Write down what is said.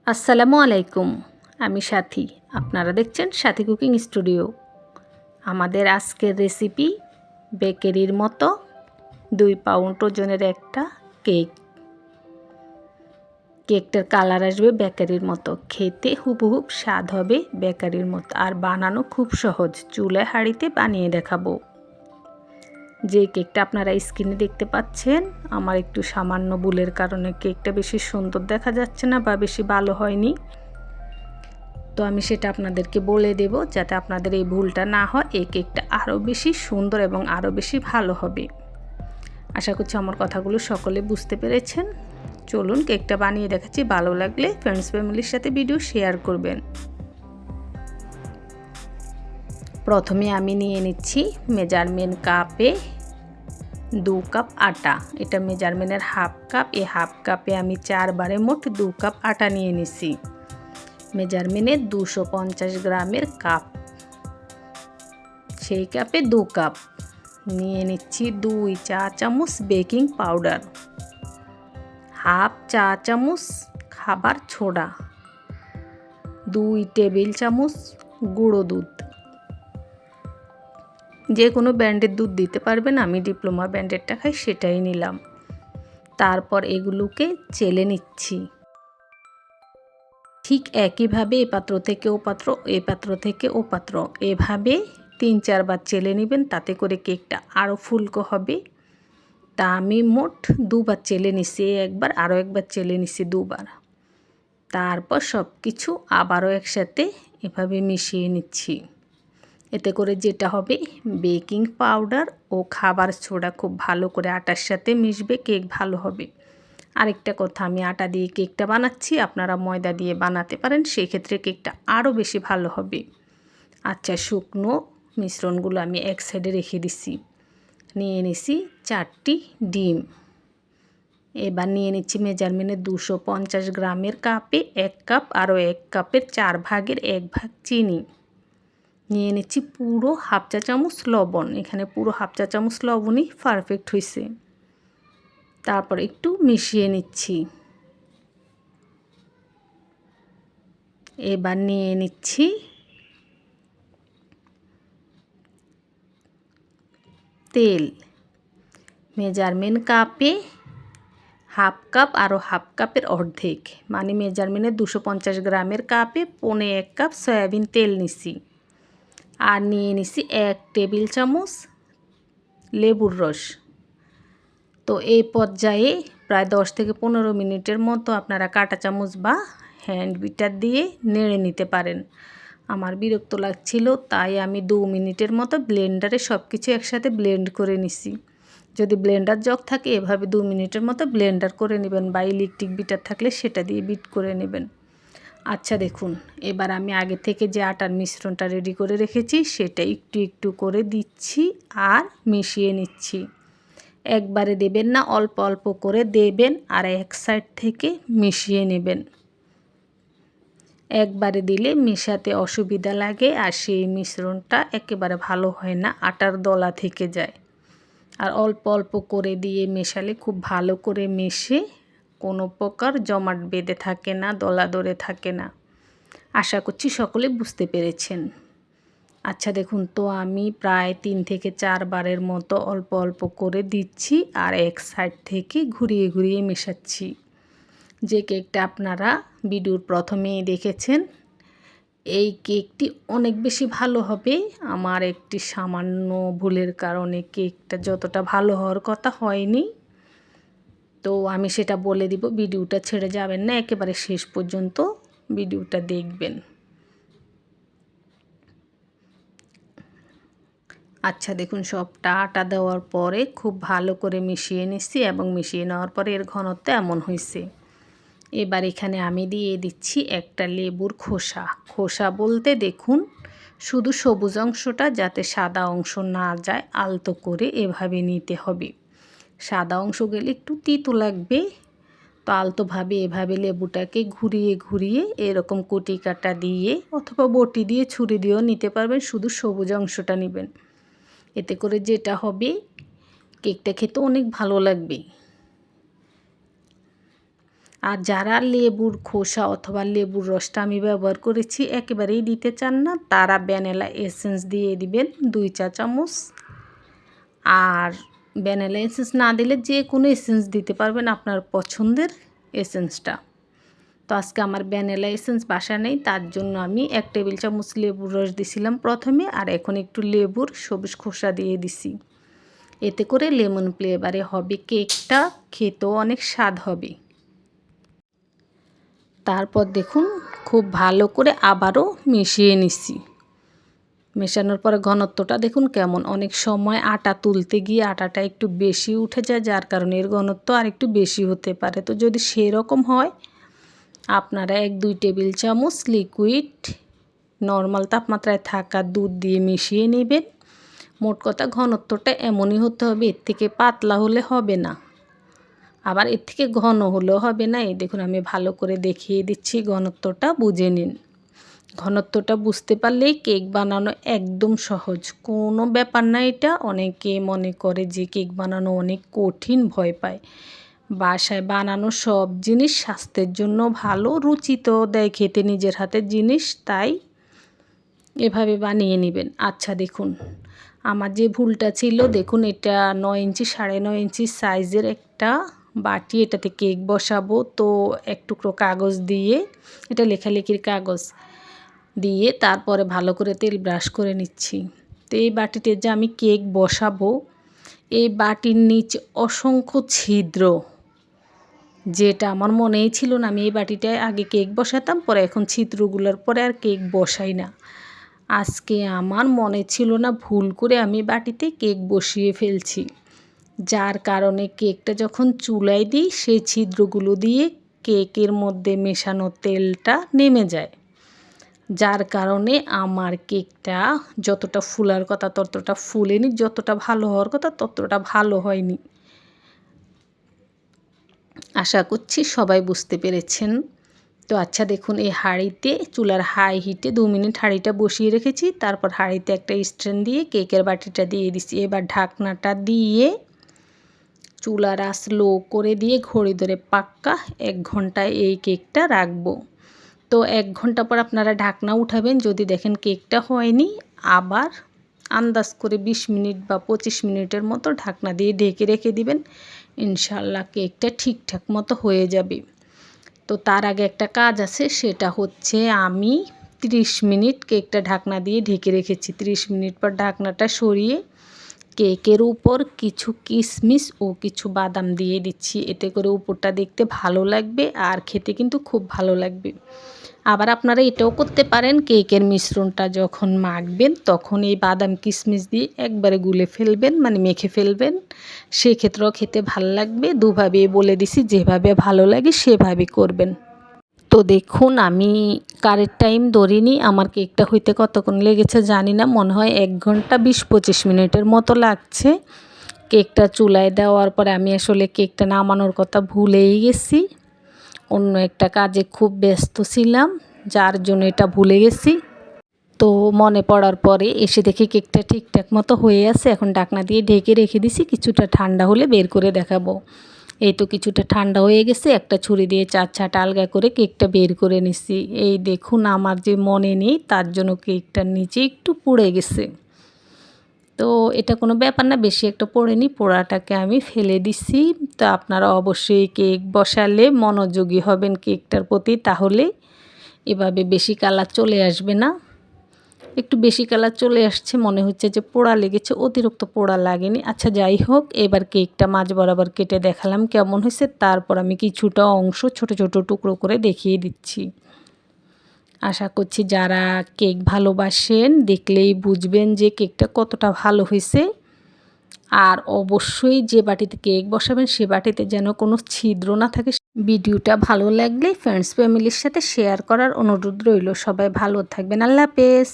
আসসালামু আলাইকুম। আমি সাথী। আপনারা দেখছেন সাথী কুকিং স্টুডিও। আমাদের আজকের রেসিপি বেকারির মতো 2 পাউন্ড ওজনের একটা কেক। কেকটার কালার আসবে বেকারির মতো, খেতে হুবহুব স্বাদ হবে বেকারির মতো, আর বানানো খুব সহজ। চুলায় হাঁড়িতে বানিয়ে দেখাবো। যে কেকটা আপনারা স্ক্রিনে দেখতে পাচ্ছেন, আমার একটু সামান্য ভুলের কারণে কেকটা বেশি সুন্দর দেখা যাচ্ছে না বা বেশি ভালো হয়নি। তো আমি সেটা আপনাদেরকে বলে দেব যাতে আপনাদের এই ভুলটা না হয়, এই কেকটা আরও বেশি সুন্দর এবং আরও বেশি ভালো হবে। আশা করছি আমার কথাগুলো সকলে বুঝতে পেরেছেন। চলুন কেকটা বানিয়ে দেখাচ্ছি। ভালো লাগলে ফ্রেন্ডস ফ্যামিলির সাথে ভিডিও শেয়ার করবেন। প্রথমে আমি নিয়ে নিচ্ছি মেজারমেন্ট কাপে 2 কাপ আটা। এটা মেজারমেন্টের হাফ কাপ। এই হাফ কাপে আমি 4 বারে মোট 2 কাপ আটা নিয়ে নিছি। মেজারমেন্টের 250 গ্রামের কাপ, সেই কাপে 2 কাপ নিয়ে নিচ্ছি 2 চা চামচ বেকিং পাউডার, হাফ চা চামচ খাবার সোডা, 2 টেবিল চামচ গুঁড়ো দুধ। যে কোনো ব্র্যান্ডের দুধ দিতে পারবেন, আমি ডিপ্লোমা ব্র্যান্ডেরটা খাই, সেটাই নিলাম। তারপর এগুলোকে চেলে নিচ্ছি। ঠিক একইভাবে এ পাত্র থেকে ও পাত্র, এ পাত্র থেকে ও পাত্র, এভাবে 3-4 বার চেলে নেবেন, তাতে করে কেকটা আরও ফুলকো হবে। তা আমি মোট 2 বার চেলে নিছি, একবার আরও একবার চেলে নিছি 2 বার। তারপর সব কিছু আবারও একসাথে এভাবে মিশিয়ে নিচ্ছি। এতে করে যেটা হবে, বেকিং পাউডার ও খাবার সোডা খুব ভালো করে আটার সাথে মিশবে, কেক ভালো হবে। আরেকটা কথা, আমি আটা দিয়ে কেকটা বানাচ্ছি, আপনারা ময়দা দিয়ে বানাতে পারেন, সেক্ষেত্রে কেকটা আরও বেশি ভালো হবে। আচ্ছা, শুকনো মিশ্রণগুলো আমি এক সাইডে রেখে দিছি। নিয়ে নিছি 4টি ডিম। এবার নিয়ে নিচ্ছি মেজারমেন্টে 250 গ্রামের কাপে 1 কাপ, আরও 1 কাপের 4 ভাগের 1 ভাগ চিনি। নিয়ে নিচ্ছি পুরো হাফ চা চামচ লবণ। এখানে পুরো হাফ চা চামচ লবণই পারফেক্ট হয়েছে। তারপর একটু মিশিয়ে নিচ্ছি। এবার নিয়ে নিচ্ছি তেল। মেজারমেন্ট কাপে হাফ কাপ, আরও হাফ কাপের অর্ধেক, মানে মেজারমেন্টে 250 গ্রামের কাপে 1.25 কাপ সয়াবিন তেল নিছি। আর নিয়ে নিছি 1 টেবিল চামচ লেবুর রস। তো এই পর্যায়ে প্রায় 10 থেকে 15 মিনিটের মতো আপনারা কাঁটা চামচ বা হ্যান্ড বিটার দিয়ে নেড়ে নিতে পারেন। আমার বিরক্ত লাগছিল, তাই আমি 2 মিনিটের মতো ব্লেন্ডারে সব কিছু একসাথে ব্লেন্ড করে নিছি। যদি ব্লেন্ডার জগ থাকে, এভাবে 2 মিনিটের মতো ব্লেন্ডার করে নেবেন, বা ইলেকট্রিক বিটার থাকলে সেটা দিয়ে বিট করে নেবেন। আচ্ছা দেখুন, এবার আমি আগে থেকে যে আটার মিশ্রণটা রেডি করে রেখেছি, সেটা একটু একটু করে দিচ্ছি আর মিশিয়ে নিচ্ছি। একবারে দেবেন না, অল্প অল্প করে দেবেন আর এক সাইড থেকে মিশিয়ে নেবেন। একবারে দিলে মেশাতে অসুবিধা লাগে, আর সেই মিশ্রণটা একেবারে ভালো হয় না, আটার দলা থেকে যায়। আর অল্প অল্প করে দিয়ে মেশালে খুব ভালো করে মেশে কোনো প্রকার জমাট বেঁধে থাকে না, দলা ধরে থাকে না। আশা করছি সকলে বুঝতে পেরেছেন। আচ্ছা দেখুন, তো আমি প্রায় 3 থেকে 4 বারের মতো অল্প অল্প করে দিচ্ছি আর এক সাইড থেকে ঘুরিয়ে ঘুরিয়ে মেশাচ্ছি। যে কেকটা আপনারা ভিডিওর প্রথমেই দেখেছেন, এই কেকটি অনেক বেশি ভালো হবে। আমার একটি সামান্য ভুলের কারণে কেকটা যতটা ভালো হওয়ার কথা হয়নি। তো আমি সেটা বলে দিব, ভিডিওটা ছেড়ে যাবেন না, একেবারে শেষ পর্যন্ত ভিডিওটা দেখবেন। আচ্ছা দেখুন, সবটা আটা দেওয়ার পরে খুব ভালো করে মিশিয়ে নিচ্ছি, এবং মিশিয়ে নেওয়ার পরে এর ঘনত্ব এমন হয়েছে। এবার এখানে আমি দিয়ে দিচ্ছি একটা লেবুর খোসা। খোসা বলতে দেখুন, শুধু সবুজ অংশটা, যাতে সাদা অংশ না যায়, আলতো করে এভাবে নিতে হবে। সাদা অংশ গেলে একটু তিতো লাগবে, তো আলতোভাবে এভাবে লেবুটাকে ঘুরিয়ে ঘুরিয়ে এরকম কুটি কাটা দিয়ে অথবা বটি দিয়ে, ছুরি দিয়েও নিতে পারবেন, শুধু সবুজ অংশটা নেবেন। এতে করে যেটা হবে, কেকটা খেতে অনেক ভালো লাগবে। আর যারা লেবুর খোসা অথবা লেবুর রসটা আমি ব্যবহার করেছি একেবারেই দিতে চান না, তারা ভ্যানিলা এসেন্স দিয়ে দিবেন 2 চা চামচ। আর ভ্যানিলা এসেন্স না দিলে যে কোনো এসেন্স দিতে পারবেন, আপনার পছন্দের এসেন্সটা। তো আজকে আমার ভ্যানিলা এসেন্স বাসা নেই, তার জন্য আমি 1 টেবিল চামচ লেবুর রস দিছিলাম প্রথমে, আর এখন একটু লেবুর সবুজ খোসা দিয়ে দিছি। এতে করে লেমন ফ্লেভারে হবে কেকটা, খেতেও অনেক স্বাদ হবে। তারপর দেখুন খুব ভালো করে আবারও মিশিয়ে নিচ্ছি। মেশানোর পরে ঘনত্বটা দেখুন কেমন। অনেক সময় আটা তুলতে গিয়ে আটাটা একটু বেশি উঠে যায়, যার কারণে এর ঘনত্ব আর একটু বেশি হতে পারে। তো যদি সেরকম হয়, আপনারা 1-2 টেবিল চামচ লিকুইড নর্মাল তাপমাত্রায় থাকা দুধ দিয়ে মিশিয়ে নেবেন। মোট কথা ঘনত্বটা এমনই হতে হবে, এর থেকে পাতলা হলে হবে না, আবার এর থেকে ঘন হলেও হবে না। এই দেখুন আমি ভালো করে দেখিয়ে দিচ্ছি, ঘনত্বটা বুঝে নিন। ঘনত্বটা বুঝতে পারলেই কেক বানানো একদম সহজ, কোনো ব্যাপার না এটা। অনেকে মনে করে যে কেক বানানো অনেক কঠিন, ভয় পায়। বাসায় বানানো সব জিনিস স্বাস্থ্যের জন্য ভালো, রুচি তো দেয় খেতে নিজের হাতের জিনিস, তাই এভাবে বানিয়ে নেবেন। আচ্ছা দেখুন আমার যে ভুলটা ছিল, দেখুন এটা 9 ইঞ্চি 9.5 ইঞ্চি সাইজের একটা বাটি, এটাতে কেক বসাবো। তো এক টুকরো কাগজ দিয়ে, এটা লেখালেখির কাগজ দিয়ে তারপরে ভালো করে তেল ব্রাশ করে নিচ্ছি। তো এই বাটিতে যে আমি কেক বসাবো, এই বাটির নিচে অসংখ্য ছিদ্র, যেটা আমার মনেই ছিল না। আমি এই বাটিটায় আগে কেক বসাতাম, পরে এখন ছিদ্রগুলোর পরে আর কেক বসাই না। আজকে আমার মনে ছিল না, ভুল করে আমি বাটিতে কেক বসিয়ে ফেলছি, যার কারণে কেকটা যখন চুলায় দিই সেই ছিদ্রগুলো দিয়ে কেকের মধ্যে মেশানো তেলটা নেমে যায়, যার কারণে আমার কেকটা যতটা ফুলার কথা ততটা ফুলেনি, যতটা ভালো হওয়ার কথা ততটা ভালো হয়নি। আশা করছি সবাই বুঝতে পেরেছেন। তো আচ্ছা দেখুন এই হাঁড়িতে চুলার হাই হিটে 2 মিনিট হাঁড়িটা বসিয়ে রেখেছি। তারপর হাঁড়িতে একটা স্ট্যান্ড দিয়ে কেকের বাটিটা দিয়ে দিচ্ছি। এবার ঢাকনাটা দিয়ে চুলার আঁচ লো করে দিয়ে ঘড়ি ধরে পাক্কা 1 ঘন্টা এই কেকটা রাখবো। তো 1 ঘন্টা পর আপনারা ঢাকনা উঠাবেন, যদি দেখেন কেকটা হয়নি আবার আন্দাজ করে 20 মিনিট বা 25 মিনিটের মতো ঢাকনা দিয়ে ঢেকে রেখে দিবেন। ইনশাল্লাহ কেকটা ঠিকঠাক মতো হয়ে যাবে। তো তার আগে একটা কাজ আছে, সেটা হচ্ছে আমি 30 মিনিট কেকটা ঢাকনা দিয়ে ঢেকে রেখেছি। 30 মিনিট পর ঢাকনাটা সরিয়ে কেকের উপর কিছু কিশমিশ ও কিছু বাদাম দিয়ে দিচ্ছি। এতে করে উপরটা দেখতে ভালো লাগবে আর খেতে কিন্তু খুব ভালো লাগবে। আবার আপনারা এটাও করতে পারেন, কেকের মিশ্রণটা যখন মাখবেন তখন এই বাদাম কিশমিশ দিয়ে একবারে গুলে ফেলবেন, মানে মেখে ফেলবেন, সেক্ষেত্রেও খেতে ভালো লাগবে। দুভাবে বলে দিছি, যেভাবে ভালো লাগে সেভাবে করবেন। তো দেখুন আমি কারেক্ট টাইম ধরিনি, আমার কেকটা হইতে কতক্ষণ লেগেছে জানি না, মনে হয় 1 ঘন্টা 20-25 মিনিটের মতো লাগছে। কেকটা চুলায় দেওয়ার পরে আমি আসলে কেকটা নামানোর কথা ভুলেই গেছি, অন্য একটা কাজে খুব ব্যস্ত ছিলাম, যার জন্য এটা ভুলে গেছি। তো মনে পড়ার পরে এসে দেখি কেকটা ঠিকঠাক মতো হয়ে আছে। এখন ঢাকনা দিয়ে ঢেকে রেখে দিছি, কিছুটা ঠান্ডা হলে বের করে দেখাবো। এই তো কিছুটা ঠান্ডা হয়ে গেছে, একটা ছুরি দিয়ে 4 ছাট আলগা করে কেকটা বের করে নিছি। এই দেখুন আমার যে মনে নেই তার জন্য কেকটার নিচে একটু পুড়ে গেছে। তো এটা কোনো ব্যাপার না, বেশি একটা পড়েনি, পোড়াটাকে আমি ফেলে দিছি। তো আপনারা অবশ্যই কেক বসালে মনোযোগী হবেন কেকটার প্রতি, তাহলে এভাবে বেশি কালার চলে আসবে না। একটু বেশি কালার চলে আসছে, মনে হচ্ছে যে পোড়া লেগেছে, অতিরিক্ত পোড়া লাগেনি। আচ্ছা যাই হোক, এবার কেকটা মাঝ বরাবর কেটে দেখালাম কেমন হয়েছে। তারপর আমি কিছুটা অংশ ছোট ছোট টুকরো করে দেখিয়ে দিচ্ছি। আশা করছি যারা কেক ভালোবাসেন দেখলেই বুঝবেন যে কেকটা কতটা ভালো হয়েছে। আর অবশ্যই যে বাটিতে কেক বসাবেন সে বাটিতে যেন কোনো ছিদ্র না থাকে। ভিডিওটা ভালো লাগলে ফ্রেন্ডস ফ্যামিলির সাথে শেয়ার করার অনুরোধ রইল। সবাই ভালো থাকবেন, আল্লাহ হাফেজ।